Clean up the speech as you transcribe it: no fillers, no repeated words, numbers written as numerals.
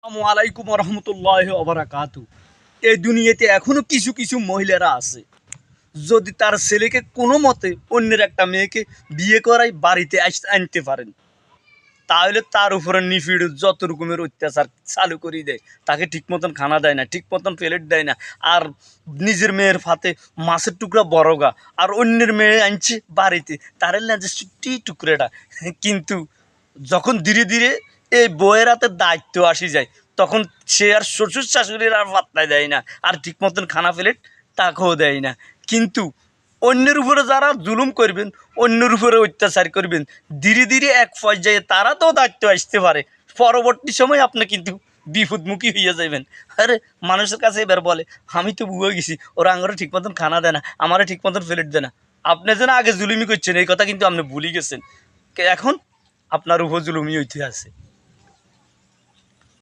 আসসালামু আলাইকুম রহমতুল্লাহ ওবারাকাতু। এই দুনিয়াতে এখনো কিছু কিছু মহিলারা আছে, যদি তার ছেলেকে কোনো মতে অন্যের একটা মেয়েকে বিয়ে করাই বাড়িতে আনতে পারেন, তাহলে তার উপরে নিফিড যত রকমের অত্যাচার চালু করে দেয়। তাকে ঠিক মতন খানা দেয় না, ঠিক মতন প্লেট দেয় না। আর নিজের মেয়ের ফাতে মাছের টুকরা বড়গা, আর অন্যের মেয়ে আনছে বাড়িতে, তার না যে ছুটি টুকরেটা। কিন্তু যখন ধীরে ধীরে এই বউয়ের হাতে দায়িত্ব আসি যায়, তখন সে আর শ্বশুর শাশুড়ির আর পাত্তায় দেয় না, আর ঠিক মতন খানা প্লেট তাকেও দেয় না। কিন্তু অন্যের উপরে যারা জুলুম করবেন, অন্যের উপরে অত্যাচার করবেন, ধীরে ধীরে এক পর্যায়ে তারা তো দায়িত্ব আসতে পারে, পরবর্তী সময় আপনি কিন্তু বিপদমুখী হয়ে যাবেন। আরে মানুষের কাছে এবার বলে, আমি তো বুয়ে গেছি, ওরা আঙরে ঠিক মতন খানা দেয় না, আমারে ঠিক মতন প্লেট দেয় না। আপনি যেন আগে জুলুমি করছেন এই কথা কিন্তু আপনি ভুলে গেছেন, এখন আপনার উপর জুলুমি হইতে আছে।